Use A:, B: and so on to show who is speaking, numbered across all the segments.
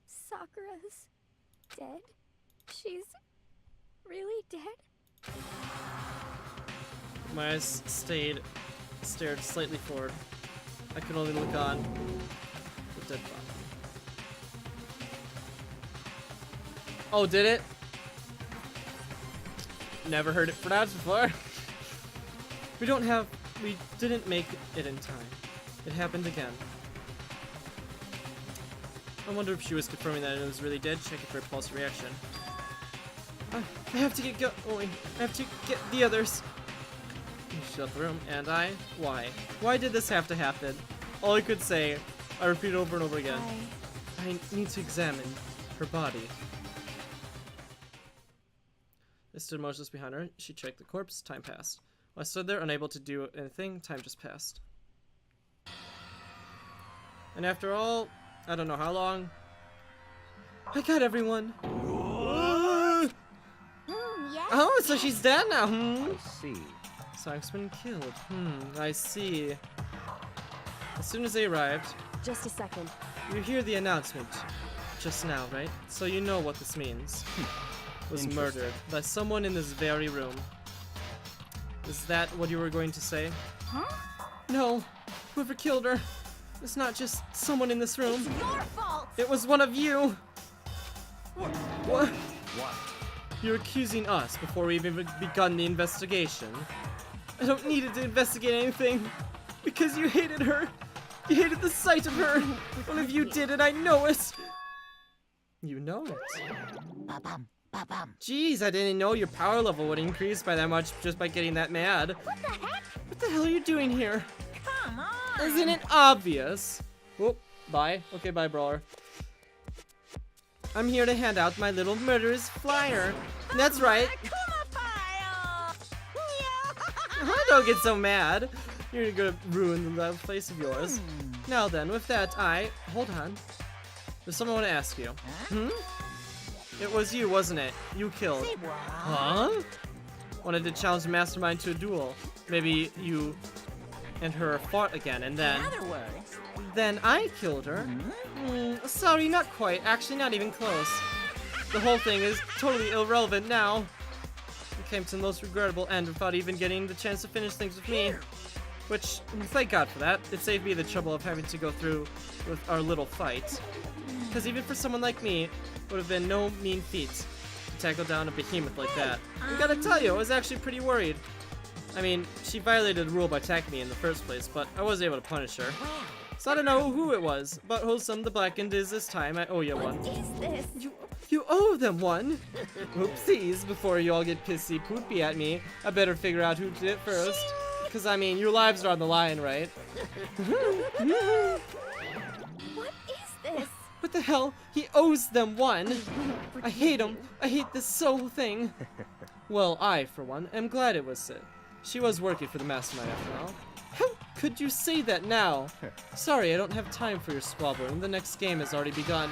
A: Sakura's dead? She's really dead?
B: My eyes stared slightly forward. I could only look on the dead body. Oh, did it? Never heard it pronounced before. We didn't make it in time. It happened again. I wonder if she was confirming that it was really dead, checking for a pulse reaction. I have to get going. I have to get the others. She left the room, and why? Why did this have to happen? All I could say, I repeat over and over again. I need to examine her body. I stood motionless behind her. She checked the corpse. Time passed. While I stood there, unable to do anything, time just passed. And after all, I don't know how long, I got everyone.
A: Yes.
B: Oh, so she's dead now.
C: I see.
B: Sonic's been killed. I see. As soon as they arrived,
A: Just a second.
B: you hear the announcement just now, right? So you know what this means. Was murdered by someone in this very room. Is that what you were going to say?
A: Huh?
B: No, whoever killed her, it's not just someone in this room.
A: It's your fault!
B: It was one of you. What?
C: What?
B: You're accusing us before we've even begun the investigation. I don't need to investigate anything because you hated her. You hated the sight of her. One of you did it. I know it. You know it.
C: Ba-bum, ba-bum.
B: Jeez, I didn't know your power level would increase by that much just by getting that mad.
A: What the heck?
B: What the hell are you doing here?
A: Come on!
B: Isn't it obvious? Whoop, bye. Okay, bye, brawler. I'm here to hand out my little murderous flyer. That's right. Don't get so mad. You're gonna ruin the place of yours. Now then, with that, hold on. There's something I want to ask you. It was you, wasn't it? You killed. Huh? Wanted to challenge the mastermind to a duel. Maybe you and her fought again, and then...
A: In other words...
B: Then I killed her. Sorry, not quite. Actually, not even close. The whole thing is totally irrelevant now. It came to the most regrettable end without even getting the chance to finish things with me. Which, thank God for that. It saved me the trouble of having to go through with our little fight. Because even for someone like me, it would have been no mean feat to tackle down a behemoth like that. I gotta tell you, I was actually pretty worried. I mean, she violated the rule by attacking me in the first place, but I was able to punish her. So I don't know who it was, but Wholesome the Blackened is this time. I owe you one.
A: What is this?
B: You owe them one? Oopsies, before you all get pissy poopy at me, I better figure out who did it first. Because, I mean, your lives are on the line, right?
A: What is this?
B: What the hell? He owes them one. I hate him. I hate this whole thing. Well, I, for one, am glad it was Sid. She was working for the mastermind after all. How could you say that now? Sorry, I don't have time for your squabbling. The next game has already begun.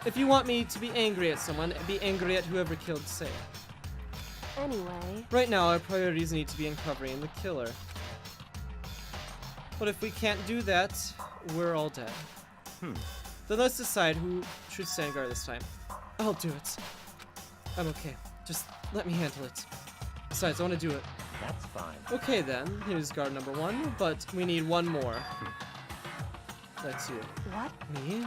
B: If you want me to be angry at someone, be angry at whoever killed Say.
A: Anyway...
B: Right now, our priorities need to be uncovering the killer. But if we can't do that, we're all dead. Then let's decide who should stand guard this time. I'll do it. I'm okay. Just let me handle it. Besides, I want to do it.
C: That's fine.
B: Okay then, here's guard number 1, but we need one more. That's you.
A: What?
B: Me?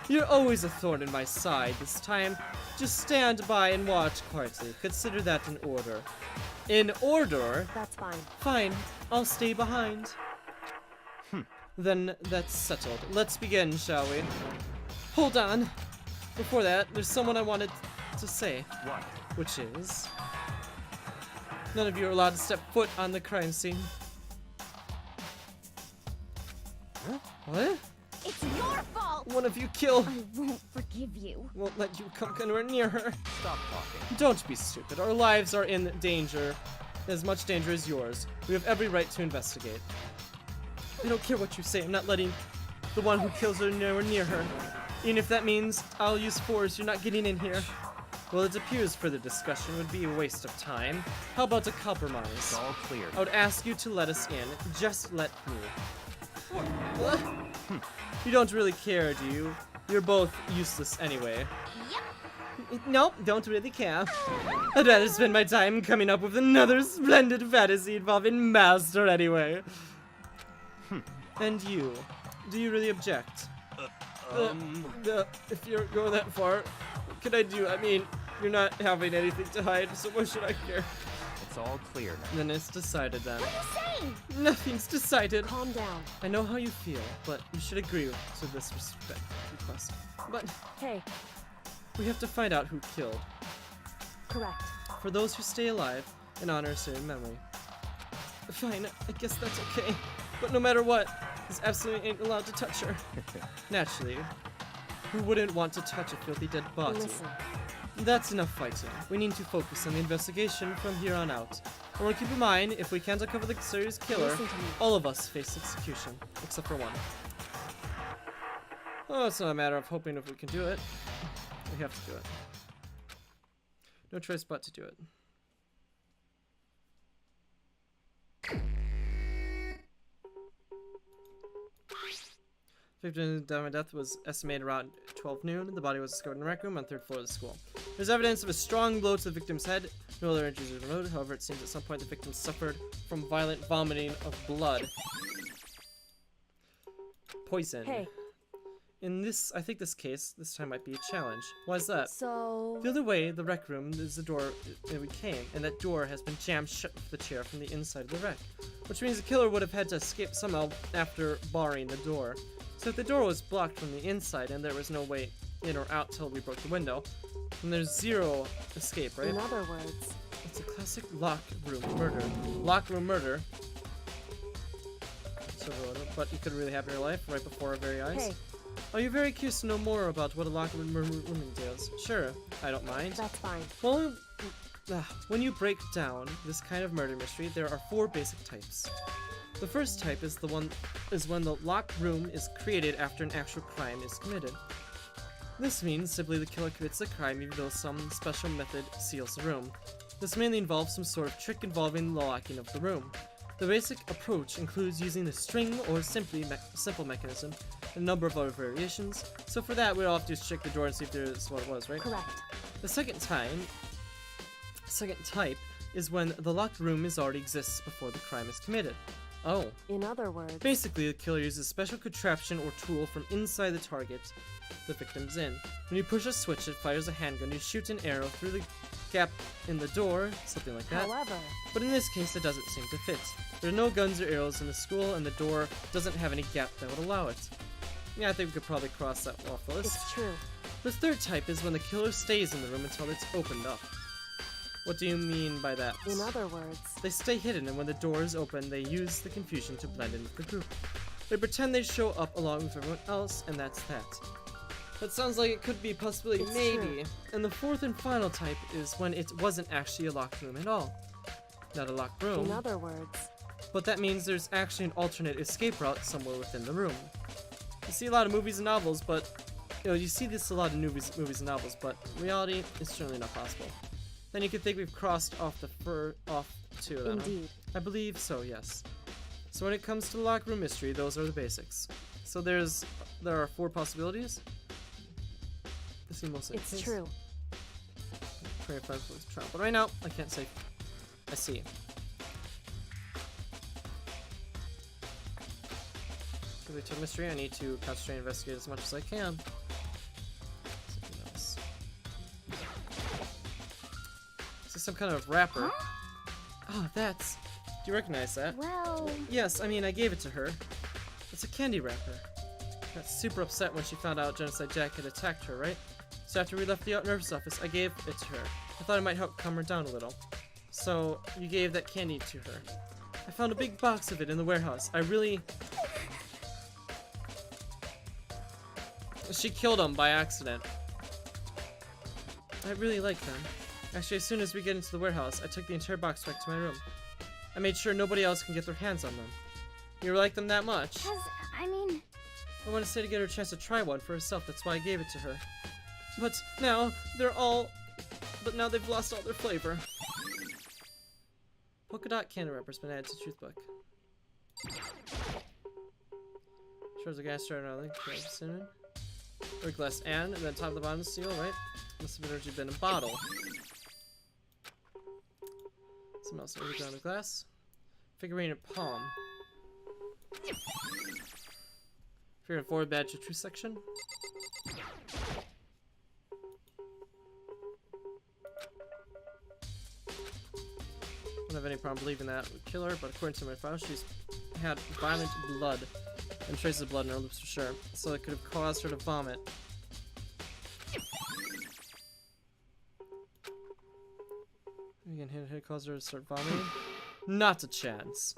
B: You're always a thorn in my side. This time, just stand by and watch quietly. Consider that an order. In order?
A: That's fine.
B: Fine, I'll stay behind. Then that's settled. Let's begin, shall we? Hold on. Before that, there's someone I wanted to say.
C: What?
B: Which is... None of you are allowed to step foot on the crime scene. Huh? What?
A: It's your fault!
B: One of you killed.
A: I won't forgive you.
B: Won't let you come anywhere near her.
C: Stop talking.
B: Don't be stupid. Our lives are in danger. As much danger as yours. We have every right to investigate. I don't care what you say. I'm not letting the one who kills her nowhere near her. Even if that means I'll use force, you're not getting in here. Well, it appears further discussion would be a waste of time. How about a compromise?
C: It's all clear.
B: I would ask you to let us in. Just let me. You don't really care, do you? You're both useless anyway. Nope, don't really care. I'd rather spend my time coming up with another splendid fantasy involving Master anyway. And you? Do you really object? If you're going that far, what can I do? I mean, you're not having anything to hide, so what should I care?
C: It's all clear now.
B: Then it's decided then.
A: What are you saying?
B: Nothing's decided.
A: Calm down.
B: I know how you feel, but you should agree to this request. But
A: Hey,
B: we have to find out who killed.
A: correct.
B: For those who stay alive and honor a certain memory. Fine, I guess that's okay. But no matter what, this absolutely ain't allowed to touch her. Naturally, who wouldn't want to touch a filthy dead body?
A: Listen,
B: That's enough fighting. We need to focus on the investigation from here on out. I want to keep in mind, if we can't uncover the serious killer,
A: Listen to me.
B: all of us face execution, except for one. Oh, it's not a matter of hoping if we can do it. We have to do it. No choice but to do it. Victim death was estimated around 12 noon. The body was discovered in the rec room on the 3rd floor of the school. There's evidence of a strong blow to the victim's head. No other injuries were noted. However, it seems at some point the victim suffered from violent vomiting of blood. Poison.
A: hey,
B: In this, I think this case, this time might be a challenge. Why is that?
A: so...
B: The other way, the rec room, is the door that we came, and that door has been jammed shut with the chair from the inside of the rec. Which means the killer would have had to escape somehow after barring the door. So if the door was blocked from the inside and there was no way in or out till we broke the window, then there's zero escape, right?
A: In other words,
B: It's a classic lock room murder. Lock room murder. So, but it could really happen in real life right before our very eyes.
A: hey,
B: Are you very curious to know more about what a lock room entails? Sure, I don't mind.
A: that's fine.
B: Well, when you break down this kind of murder mystery, there are 4 basic types. The first type is when the locked room is created after an actual crime is committed. This means simply the killer commits the crime even though some special method seals the room. This mainly involves some sort of trick involving the locking of the room. The basic approach includes using a string or simple mechanism, and a number of other variations. So for that, we all have to just check the door and see if there's what it was, right?
A: Correct.
B: The second type is when the locked room already exists before the crime is committed. Oh.
A: In other words,
B: Basically, the killer uses a special contraption or tool from inside the target the victim's in. When you push a switch, it fires a handgun. You shoot an arrow through the gap in the door, something like that.
A: however,
B: But in this case, it doesn't seem to fit. There are no guns or arrows in the school, and the door doesn't have any gap that would allow it. Yeah, I think we could probably cross that off the list.
A: it's true.
B: The third type is when the killer stays in the room until it's opened up. What do you mean by that?
A: In other words,
B: They stay hidden, and when the door is open, they use the confusion to blend in with the group. They pretend they show up along with everyone else, and that's that. That sounds like it could be possibly
A: It's
B: maybe.
A: true.
B: And the fourth and final type is when it wasn't actually a locked room at all. Not a locked room,
A: in other words,
B: but that means there's actually an alternate escape route somewhere within the room. You see a lot of movies and novels, but you see this a lot in movies and novels, but in reality, it's certainly not possible. Then you could think we've crossed off off 2 then, huh?
A: indeed.
B: I believe so, yes. So when it comes to the locker room mystery, those are the basics. So there are 4 possibilities. This seems mostly
A: It's true.
B: 25 for the trial, but right now I can't say. I see. Really to mystery, I need to concentrate and investigate as much as I can. Something else. This is some kind of wrapper. Oh, that's. Do you recognize that?
A: Well,
B: Yes, I mean, I gave it to her. It's a candy wrapper. Got super upset when she found out Genocide Jack had attacked her, right? So after we left the nurse's office, I gave it to her. I thought it might help calm her down a little. So, you gave that candy to her. I found a big box of it in the warehouse. She killed him by accident. I really like them. Actually, as soon as we get into the warehouse, I took the entire box back to my room. I made sure nobody else can get their hands on them. You like them that much?
A: I mean,
B: I wanted to say to get her a chance to try one for herself, that's why I gave it to her. But now, now they've lost all their flavor. Polka dot candy wrapper's been added to Truth Book. Shards of gas started on the cinnamon. Or glass and then top of the bottom seal, right? Must have originally been a bottle. Something else over down the glass. Figurine and palm. Figure and forward badge to true section. I don't have any problem believing that would kill her, but according to my file, she's had violent blood and traces of blood in her lips for sure, so it could have caused her to vomit. Again, hit caused her to start vomiting. Not a chance.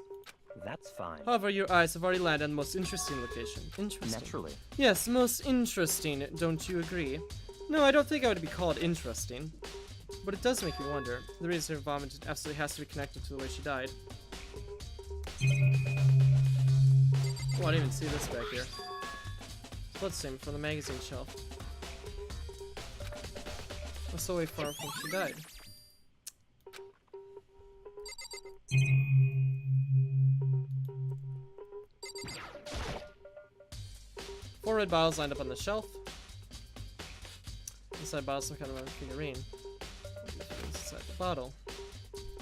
C: That's fine.
B: However, your eyes have already landed on the most interesting location. Interesting.
C: Naturally.
B: Yes, most interesting, don't you agree? No, I don't think I would be called interesting. But it does make me wonder. The reason her vomit absolutely has to be connected to the way she died. Oh, I didn't even see this back here. Bloodstain from the magazine shelf. That's so way far from she died. Four red bottles lined up on the shelf. Inside bottle, some kind of a figurine. Inside the bottle.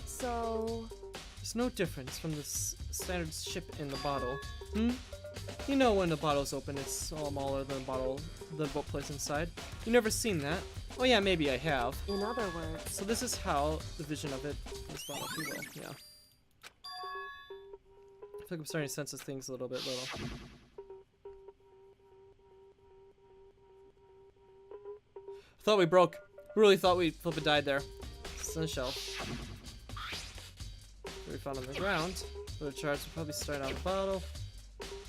A: So...
B: There's no difference from the standard ship in the bottle. You know when the bottle's open, it's all smaller than the boat place inside. You never seen that? Oh yeah, maybe I have.
A: In other words...
B: So this is how the vision of it is thought, if you will. Yeah. I feel like I'm starting to sense this things a little bit little. Thought we broke. Really thought we flippin' died there. It's on the shelf. We found on the ground. The charge would probably start out of the bottle.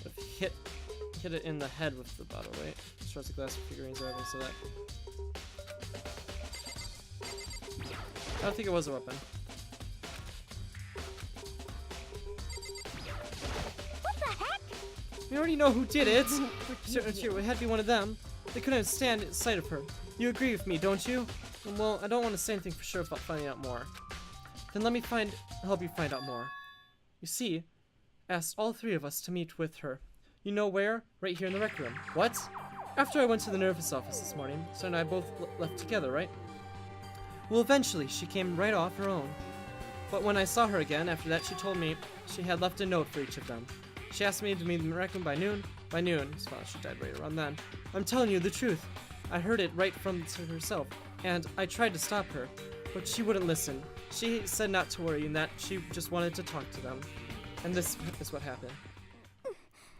B: If hit it in the head with the bottle, right? Shards of glass figurines are evidence of that. I don't think it was a weapon.
A: What the heck?
B: We already know who did it. It had to be one of them. They couldn't stand in sight of her. You agree with me, don't you? Well, I don't want to say anything for sure about finding out more. Then let me help you find out more. You see, I asked all three of us to meet with her. You know where? Right here in the rec room. What? After I went to the nervous office this morning, so and I both left together, right? Well, eventually, she came right off her own. But when I saw her again after that, she told me she had left a note for each of them. She asked me to meet in the rec room by noon. By noon, so she died right around then. I'm telling you the truth. I heard it right from herself, and I tried to stop her, but she wouldn't listen. She said not to worry and that she just wanted to talk to them. And this is what happened.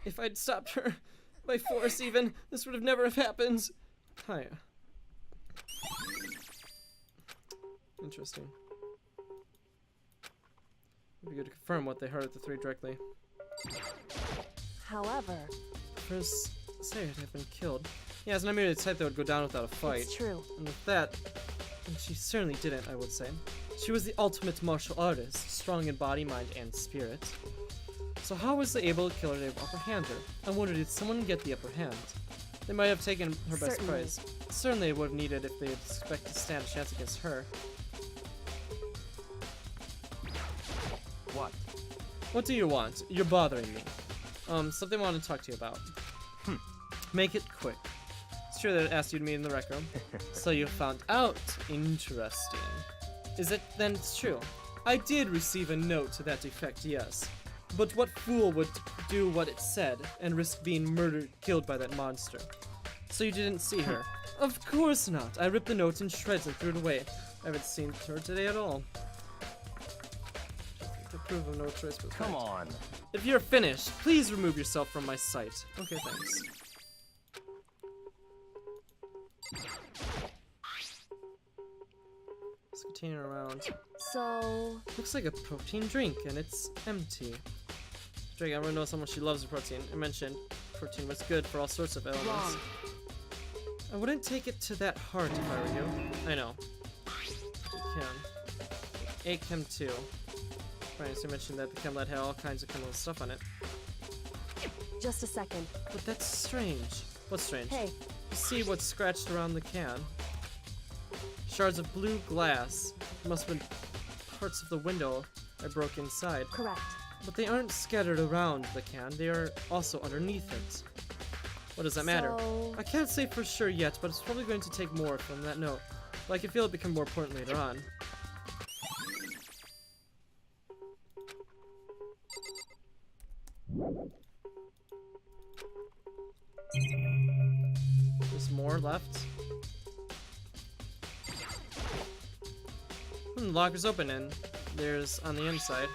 B: If I'd stopped her, by force even, this would have never have happened. Hiya. Interesting. It'd be good to confirm what they heard at the three directly.
A: However...
B: First, Sarah had been killed. Yeah, it's not merely the type that would go down without a fight.
A: It's true.
B: And with that, and she certainly didn't, I would say. She was the ultimate martial artist, strong in body, mind, and spirit. So how was they able to kill her to upper hand her? I wonder, did someone get the upper hand? They might have taken her by surprise. Certainly it would have needed if they expected to stand a chance against her.
C: What?
B: What do you want? You're bothering me. Something I want to talk to you about. Make it quick. It's true that I asked you to meet in the rec room. So you found out. Interesting. Is it? Then it's true. I did receive a note to that effect, yes. But what fool would do what it said and risk being murdered, killed by that monster? So you didn't see her? Of course not. I ripped the note in shreds and threw it away. I haven't seen her today at all. To prove of no choice but
C: Come on.
B: If you're finished, please remove yourself from my sight. Okay, thanks. Let's continue around.
A: So...
B: Looks like a protein drink, and it's empty. Drake, everyone knows how much she loves the protein. I mentioned protein was good for all sorts of ailments.
A: Wrong.
B: I wouldn't take it to that heart if I were you. I know. You can. A Chem 2. Right, so you mentioned that the chem lab had all kinds of chemical stuff on it.
A: Just a second.
B: But that's strange. What's strange?
A: Hey.
B: You see what's scratched around the can? Shards of blue glass. Must have been parts of the window I broke inside.
A: Correct.
B: But they aren't scattered around the can, they are also underneath it. What does that matter?
A: So-
B: I can't say for sure yet, but it's probably going to take more from that note. But I can feel it become more important later on. There's more left. The locker's open and there's, on the inside,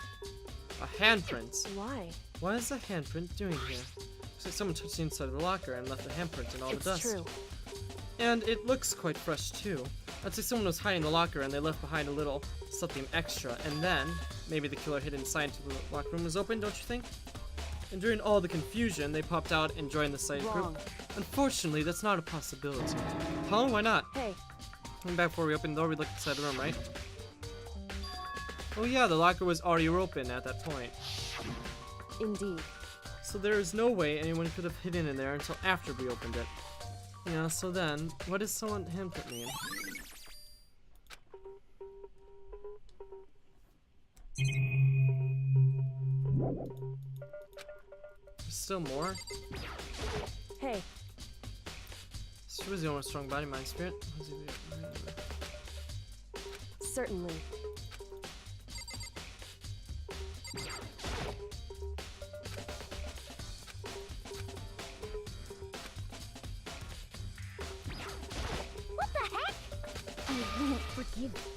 B: a handprint.
A: Why?
B: What is a handprint doing here? Looks like someone touched the inside of the locker and left a handprint in all the
A: It's
B: dust.
A: true.
B: And it looks quite fresh too. I'd say someone was hiding the locker and they left behind a little something extra, and then maybe the killer hid inside until the locker room was open, don't you think? And during all the confusion, they popped out and joined the side
A: Wrong.
B: group. Unfortunately, that's not a possibility. Huh? Why not?
A: Hey,
B: And back before we opened the door, we looked inside the room, right? Oh yeah, the locker was already open at that point.
A: indeed.
B: So there is no way anyone could have hidden in there until after we opened it. Yeah, so then, what does someone handprint mean? There's still more?
A: Hey,
B: She was the only strong body, mind, spirit.
A: certainly. What the heck? I won't forgive you.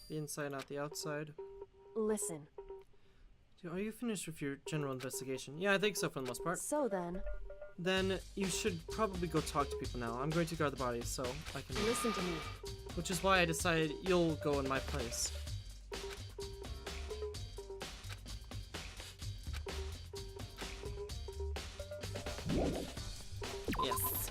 B: The inside, not the outside.
A: Listen,
B: Are you finished with your general investigation? Yeah, I think so for the most part.
A: so then,
B: Then you should probably go talk to people now. I'm going to guard the bodies, so I can...
A: listen to me.
B: Which is why I decided you'll go in my place. Yes.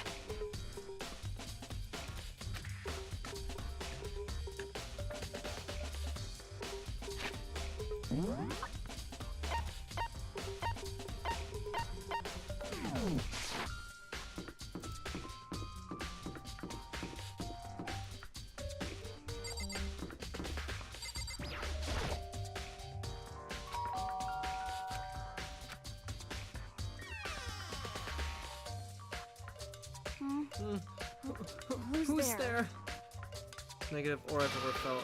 B: Who's there? Negative or I've ever felt.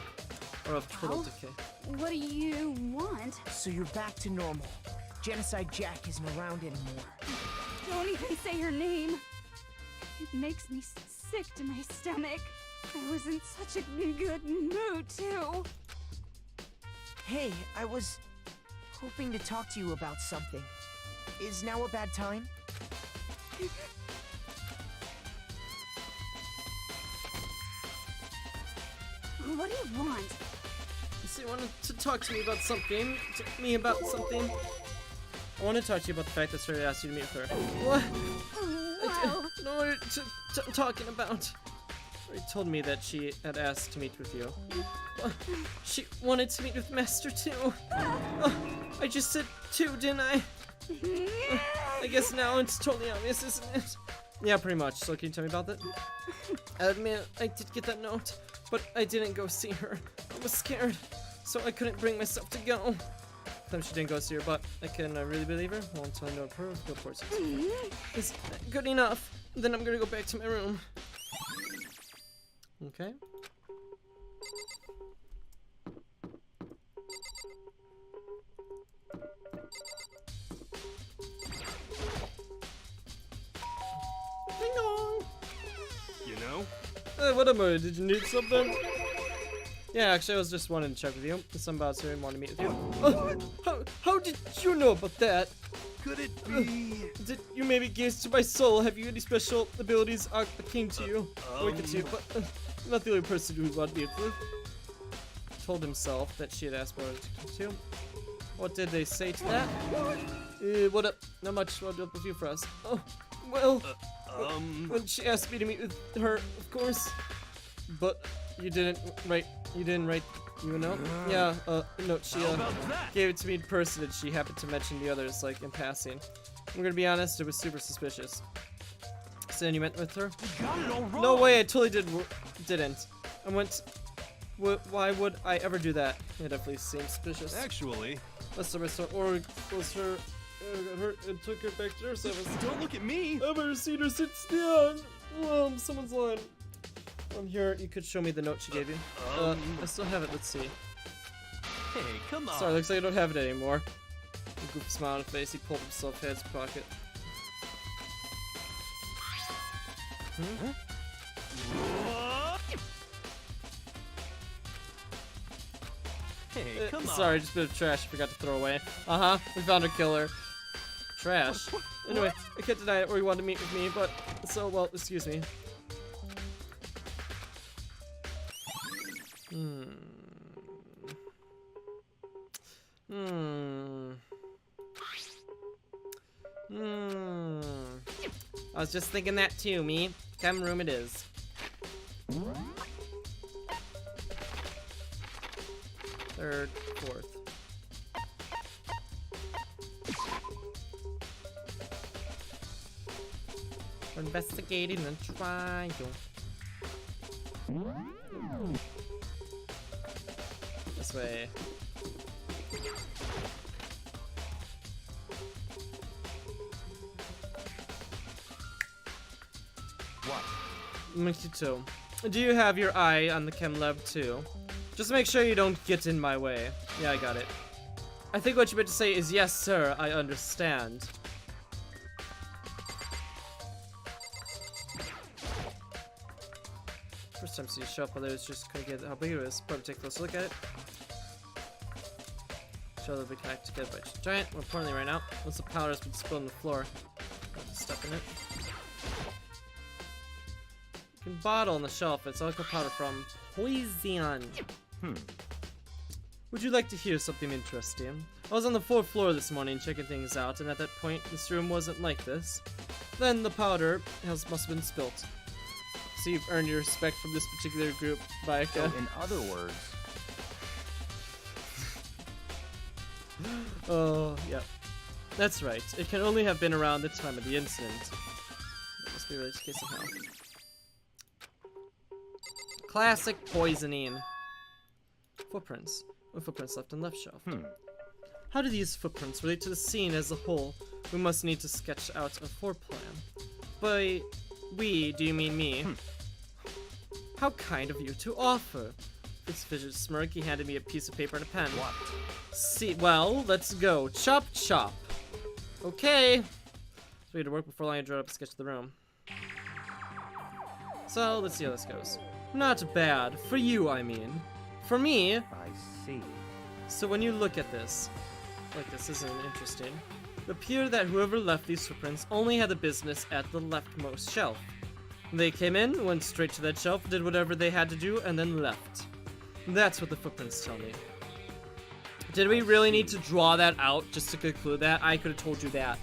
B: Or of total
D: Well?
B: decay.
D: What do you want?
E: So you're back to normal. Genocide Jack isn't around anymore.
D: Don't even say her name. It makes me sick to my stomach. I was in such a good mood, too.
E: Hey, I was hoping to talk to you about something. Is now a bad time?
D: What do you want?
B: So you wanted to talk to me about something? I want to talk to you about the fact that Sarah asked you to meet with her. What?
D: Well,
B: No, what are you talking about? She told me that she had asked to meet with you. She wanted to meet with Master too. I just said two, didn't I? I guess now it's totally obvious, isn't it? Yeah, pretty much. So can you tell me about that? I admit, I did get that note, but I didn't go see her. I was scared, so I couldn't bring myself to go. Claims she didn't go see her, but I can really believe her. Well, until I know her, go for it. Is that good enough? Then I'm gonna go back to my room. Okay. Ding dong!
C: You know?
B: Hey, what am I? Did you need something? Yeah, actually, I was just wanting to check with you. Some bots here and wanted to meet with you. How did you know about that?
C: Could it be?
B: Did you maybe gaze to my soul? Have you any special abilities akin to you? Wicked to you, but I'm not the only person who would want to meet with. Told himself that she had asked for it to. What did they say to that? What up? Not much. What up with you for us? Oh, well, when she asked me to meet with her, of course. But you didn't write you a note? Yeah, note. She gave it to me in person, and she happened to mention the others, like, in passing. I'm gonna be honest, it was super suspicious. So then you went with her? No way, I totally didn't. I went. Why would I ever do that? It definitely seems suspicious.
C: Actually,
B: Last time I saw Or was her, got hurt and took her back to her service.
C: don't look at me.
B: I've never seen her since then. Someone's lying. Here, you could show me the note she gave you. I still have it, let's see.
C: Hey, come on.
B: Sorry, looks like I don't have it anymore. A goofy smile on his face, he pulled himself out of his pocket.
C: Hey, come on.
B: Sorry, just a bit of trash I forgot to throw away. We found a killer. Trash. Anyway, I can't deny it or you wanted to meet with me, but well, excuse me. I was just thinking that too, me. Chem room it is. Third, fourth. We're investigating the triangle. This way.
C: What?
B: Mikito, do you have your eye on the chem lab too? Just make sure you don't get in my way. Yeah, I got it. I think what you meant to say is yes, sir, I understand. First time see a shop, whether it's just gonna get how big it is. Probably take a closer look at it. Show that we connect together by giant. More importantly, right now, once the powder has been spilled on the floor, step in it. You can bottle on the shelf. It's alcohol powder from Poison. Would you like to hear something interesting? I was on the 4th floor this morning checking things out, and at that point, this room wasn't like this. Then the powder must have been spilt. So you've earned your respect from this particular group, Bayaka.
C: So in other words,
B: oh, yeah. That's right. It can only have been around the time of the incident. That must be really the case somehow. Classic poisoning. Footprints. No footprints left on left shelf. How do these footprints relate to the scene as a whole? We must need to sketch out a foreplan. By we, do you mean me? How kind of you to offer. This vicious smirk, he handed me a piece of paper and a pen.
C: what?
B: See, well, let's go. Chop, chop. Okay. So we had to work before long I drew up a sketch of the room. So, let's see how this goes. Not bad. For you, I mean. For me,
C: I see.
B: so when you look at this, like this isn't interesting, it appears that whoever left these footprints only had the business at the leftmost shelf. They came in, went straight to that shelf, did whatever they had to do, and then left. That's what the footprints tell me. Did we really need to draw that out just to conclude that? I could have told you that.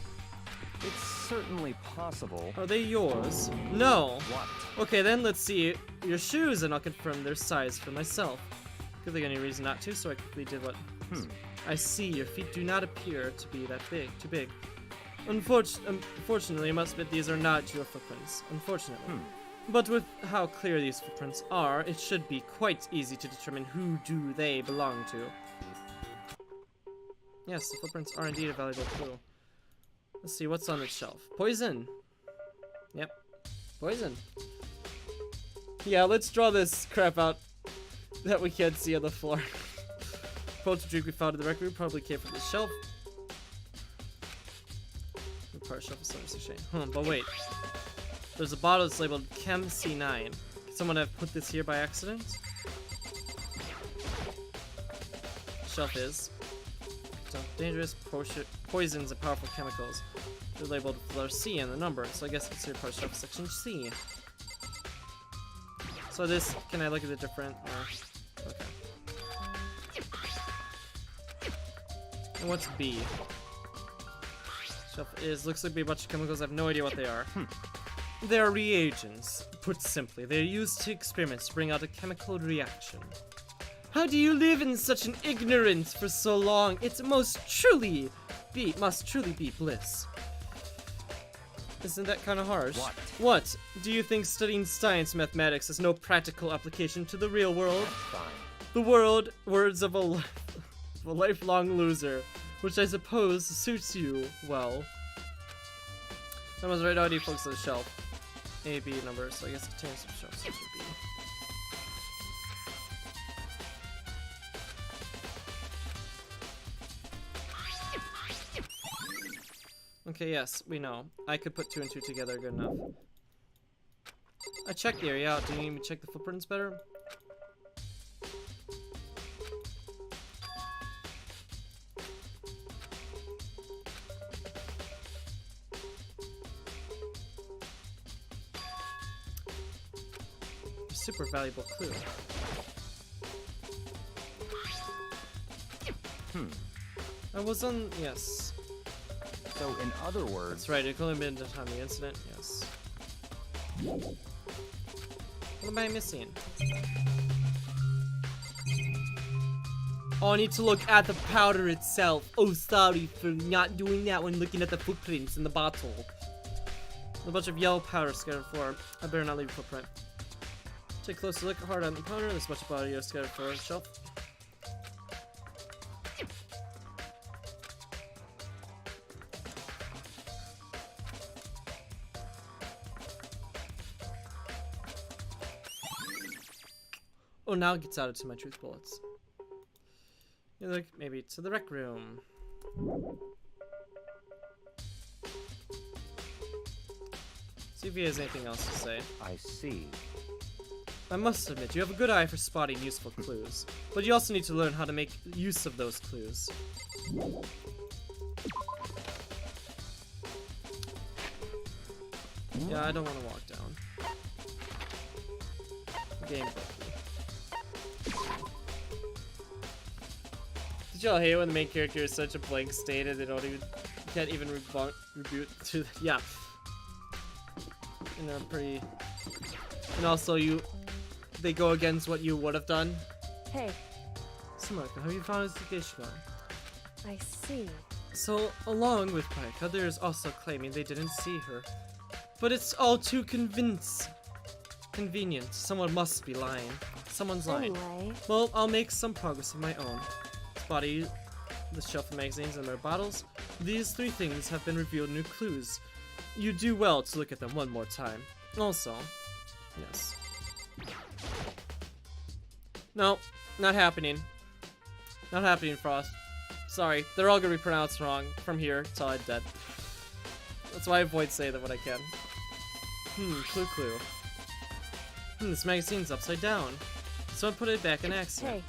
C: It's certainly possible.
B: Are they yours? No.
C: What?
B: Okay, then let's see your shoes, and I'll confirm their size for myself. Could think of any reason not to, so I quickly did what. I see your feet do not appear to be that big. Too big. Unfortunately, I must admit these are not your footprints. Unfortunately. But with how clear these footprints are, it should be quite easy to determine who do they belong to. Yes, the footprints are indeed a valuable clue. Let's see, what's on the shelf? Poison! Yep. Poison. Yeah, let's draw this crap out that we can't see on the floor. Protein drink we found in the rec room probably came from the shelf. The part shelf is so shame. But wait. There's a bottle that's labeled Chem C9. Could someone have put this here by accident? shelf is. So, dangerous poisons and powerful chemicals. They're labeled with the letter C in the number, so I guess it's considered part of shelf section C. So this, can I look at the different, okay. And what's B? Shelf is, looks like to be a bunch of chemicals, I have no idea what they are. They are reagents. Put simply, they are used to experiments to bring out a chemical reaction. How do you live in such an ignorance for so long? It must truly be bliss. Isn't that kind of harsh? What? Do you think studying science mathematics has no practical application to the real world?
C: Fine.
B: The words of a lifelong loser, which I suppose suits you well. That was right. How do you focus on the shelf? A, B number, so I guess it contains some shelves. So it should be. Okay, yes, we know. I could put 2 and 2 together, good enough. I checked the area out. Do you need me to check the footprints better? Super valuable clue. I was on, yes.
C: So, in other words...
B: That's right, it could have been the time of the incident, yes. What am I missing? Oh, I need to look at the powder itself. Oh, sorry for not doing that when looking at the footprints in the bottle. A bunch of yellow powder scattered for. I better not leave a footprint. Take a closer look hard on the powder. There's much body scattered for the shelf. Oh, now it gets out to my truth bullets. You look maybe to the rec room. See if he has anything else to say.
C: I see.
B: I must admit, you have a good eye for spotting useful clues, but you also need to learn how to make use of those clues. Yeah, I don't want to walk down. Game book. Did y'all hate when the main character is such a blank state and they can't even reboot to yeah. And they're pretty, and also they go against what you would have done.
F: Hey,
B: Samantha, have you found his location on?
F: I see.
B: So, along with Pike, others also claiming they didn't see her. But it's all too convenient. Someone must be lying. Someone's lying.
F: Anyway,
B: Well, I'll make some progress of my own. Spotty, the shelf of magazines and their bottles. These 3 things have been revealed new clues. You do well to look at them one more time. Also, yes. No, not happening. Not happening, Frost. Sorry, they're all gonna be pronounced wrong from here till I'm dead. That's why I avoid saying them when I can. Clue. This magazine's upside down. So I put it back in accident.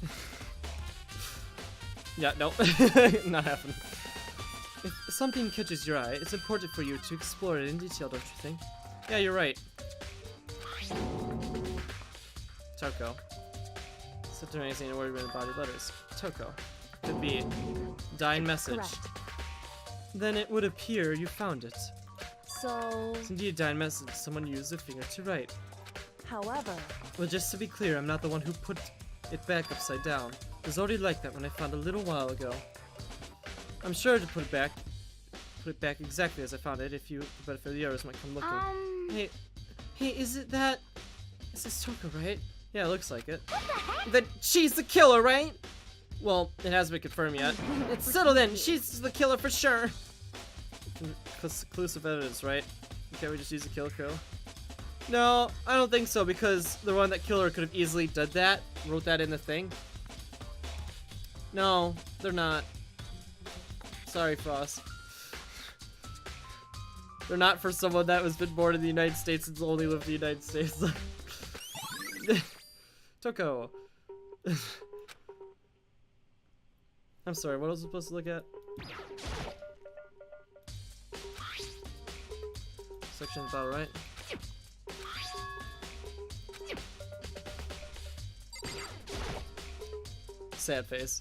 F: hey,
B: Yeah, no. Not happening. If something catches your eye, it's important for you to explore it in detail, don't you think? Yeah, you're right. Toko. Set the magazine and word in body letters. Toko. Could be dying message.
F: correct.
B: Then it would appear you found it.
F: So,
B: It's indeed a dying message someone used a finger to write.
F: however,
B: Well, just to be clear, I'm not the one who put it back upside down. It was already like that when I found it a little while ago. I'm sure to put it back exactly as I found it if you, but for the others might come looking. Hey, is it that? Is this Toko, right? Yeah, it looks like it. Then she's the killer, right? Well, it hasn't been confirmed yet. It's settled then. She's the killer for sure. Conclusive evidence, right? Can't we just use a kill kill? No, I don't think so, because the one that killer could have easily did that, wrote that in the thing. No, they're not. Sorry, Frost. They're not for someone that was been born in the United States and only lived in the United States. Toko. I'm sorry, what was I supposed to look at? Section about right. Sad face.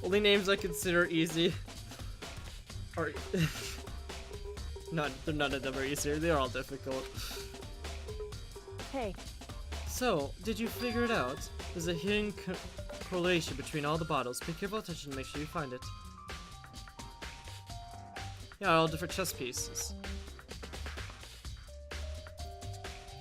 B: Only names I consider easy are none of them are easier. They're all difficult.
F: Hey,
B: So, did you figure it out? There's a hidden correlation between all the bottles. Pay careful attention to make sure you find it. Yeah, all different chess pieces.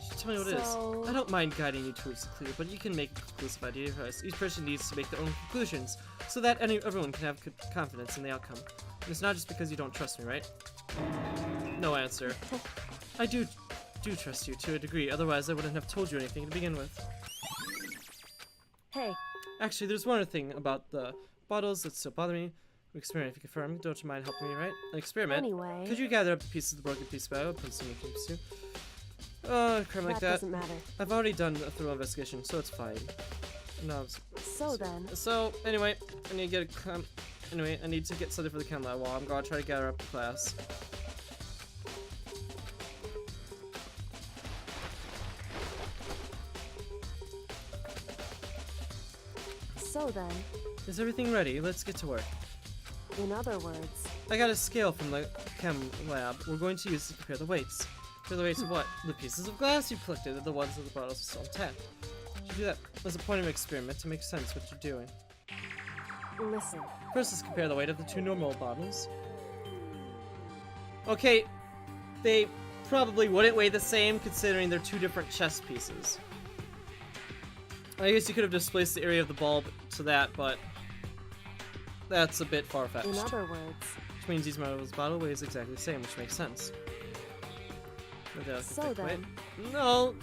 B: Just tell me what it
F: So-
B: is. I don't mind guiding you towards the clue, but you can make a conclusive idea yourself. Each person needs to make their own conclusions, so that everyone can have confidence in the outcome. And it's not just because you don't trust me, right? No answer. I do trust you to a degree, otherwise I wouldn't have told you anything to begin with.
F: hey,
B: Actually, there's one other thing about the bottles that's still bothering me. An experiment, if you confirm. Don't you mind helping me, right? An experiment?
F: anyway,
B: Could you gather up the pieces of the broken piece by put some keeps too? Oh, crap like
F: that
B: that.
F: doesn't matter.
B: I've already done a thorough investigation, so it's fine. No,
F: So then,
B: so anyway, I need to get I need to get something for the chem lab while I'm gonna try to gather up the class.
F: so then,
B: Is everything ready? Let's get to work.
F: in other words,
B: I got a scale from the chem lab. We're going to use to compare the weights. Compare the weights of what? The pieces of glass you collected and the ones of the bottles are still intact. You do that as a point of experiment to make sense what you're doing.
F: listen,
B: First, let's compare the weight of the two normal bottles. Okay, they probably wouldn't weigh the same considering they're two different chess pieces. I guess you could have displaced the area of the bulb to that, but that's a bit far-fetched.
F: in other words,
B: Which means each model's bottle weighs exactly the same, which makes sense. Maybe I can
F: So
B: think,
F: then-
B: wait. No,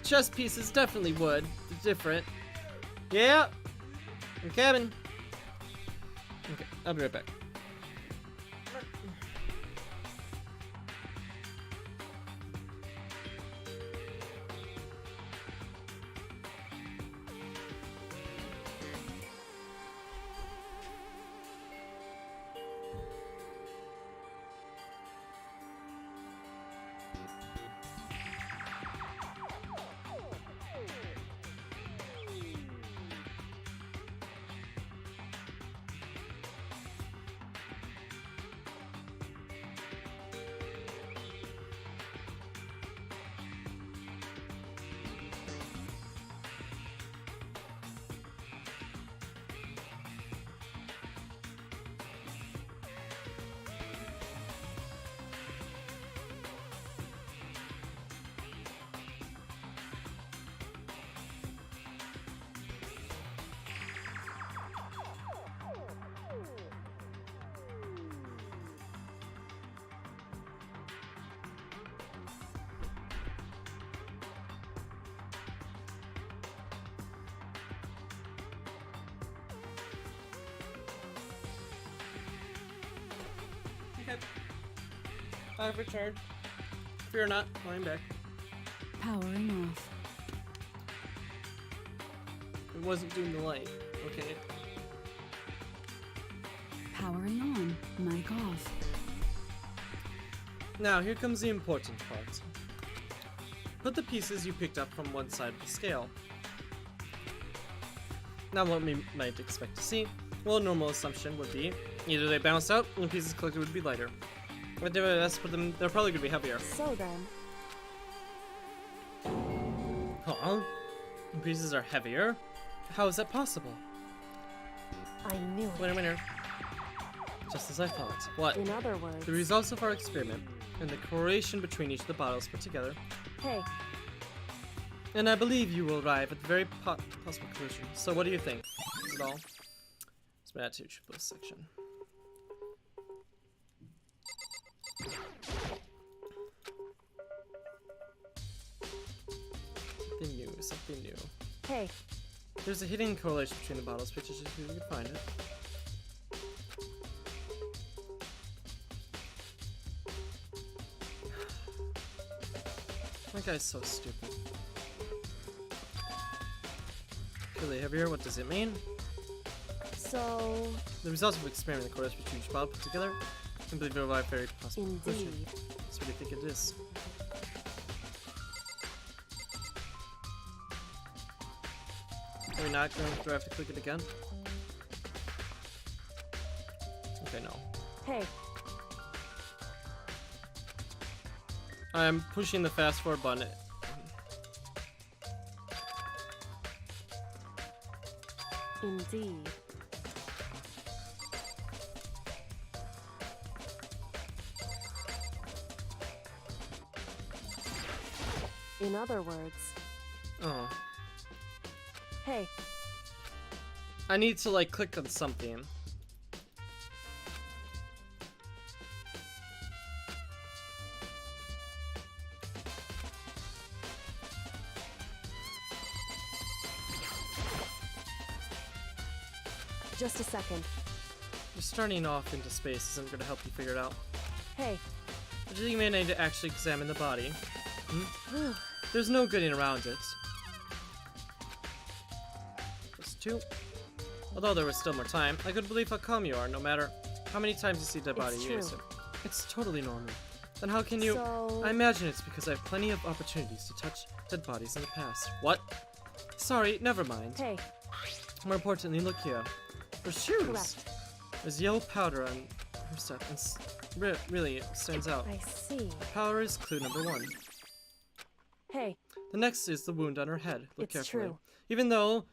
B: chess pieces definitely would. They're different. Yeah. I'm coming. Okay, I'll be right back. Okay. I've returned. Fear not, I'm back.
D: Powering off.
B: It wasn't doing the light. Okay.
D: Powering on. Mic off.
B: Now, here comes the important part. Put the pieces you picked up from one side of the scale. Now, what we might expect to see, well, a normal assumption would be either they bounce out and the pieces collected would be lighter. But nevertheless, put them, they're probably going to be heavier.
F: so then,
B: Huh? The pieces are heavier? How is that possible?
F: I knew it.
B: Winner, winner. Just as I thought. What?
F: In other words,
B: The results of our experiment and the correlation between each of the bottles put together,
F: hey,
B: and I believe you will arrive at the very possible conclusion. So what do you think? Is it all? It's my attitude for this section. Something new, something new.
F: hey,
B: There's a hidden correlation between the bottles, pictures if you can find it. My guy's so stupid. Really heavier. What does it mean?
F: So,
B: The results of experiment the course which each bottle put together can believe it revive very possible.
F: indeed.
B: That's what I think it is. Are we not going to have to click it again? Okay, no.
F: Hey,
B: I'm pushing the fast forward button.
F: indeed. In other words,
B: Oh.
F: hey,
B: I need to like click on something.
F: just a second.
B: Just starting off into space isn't going to help you figure it out.
F: Hey,
B: But you may need to actually examine the body. There's no getting around it. Just 2. Although there was still more time, I couldn't believe how calm you are, no matter how many times you see dead body
F: It's
B: you use
F: true.
B: it. It's totally normal. Then how can you...
F: So-
B: I imagine it's because I have plenty of opportunities to touch dead bodies in the past. What? Sorry, never mind.
F: hey,
B: More importantly, look here. Her shoes!
F: correct.
B: There's yellow powder on her stuff, and really, it stands out.
F: I see.
B: Powder is clue number 1.
F: Hey,
B: The next is the wound on her head. Look
F: It's
B: carefully.
F: true.
B: Even though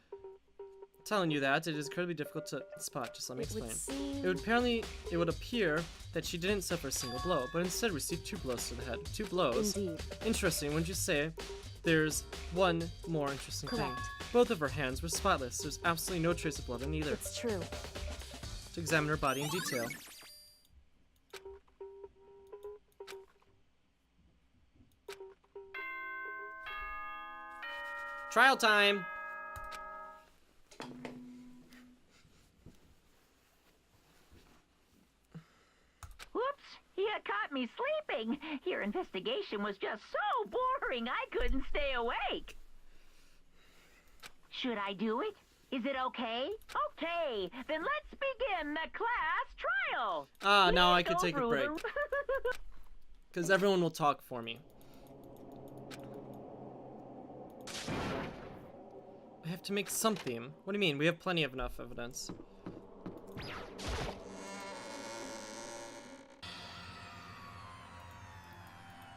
B: telling you that, it is incredibly difficult to spot. Just let me
F: it would
B: explain.
F: seem...
B: It would appear that she didn't suffer a single blow, but instead received 2 blows to the head. 2 blows.
F: Indeed.
B: Interesting, wouldn't you say? There's one more interesting thing.
F: Correct.
B: Both of her hands were spotless. There's absolutely no trace of blood on either.
F: It's true.
B: To examine her body in detail. Trial time!
G: Whoops! You caught me sleeping. Your investigation was just so boring I couldn't stay awake. Should I do it? Is it okay? Okay, then let's begin the class trial.
B: Ah, now I
G: Please
B: can take a
G: don't
B: break.
G: rule the-
B: Because everyone will talk for me. I have to make something. What do you mean? We have plenty of enough evidence.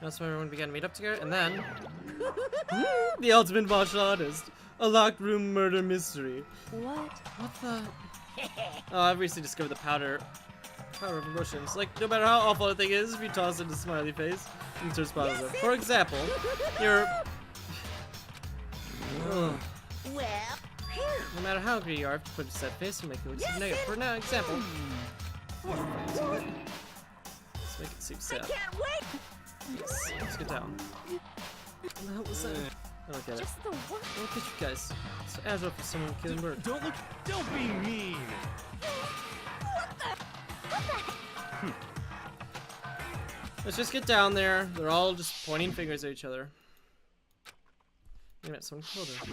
B: That's when everyone began to meet up together, and then... the ultimate martial artist. A locked room murder mystery.
F: What?
B: What the... Oh, I've recently discovered the power of emotions. Like, no matter how awful a thing is, if you toss it in a smiley face, it turns positive. For example, you're... Ugh.
E: Well,
B: No matter how angry you are, if you put a sad face and make it look seem negative. For now, example. Let's make it seem sad.
E: can't wait.
B: Yes, let's get down. What the hell was that? I don't get it.
F: Just the one.
B: Look at you guys. So agile for someone killing bird.
H: Don't be mean.
B: Let's just get down there. They're all just pointing fingers at each other. Wait a minute, someone killed her.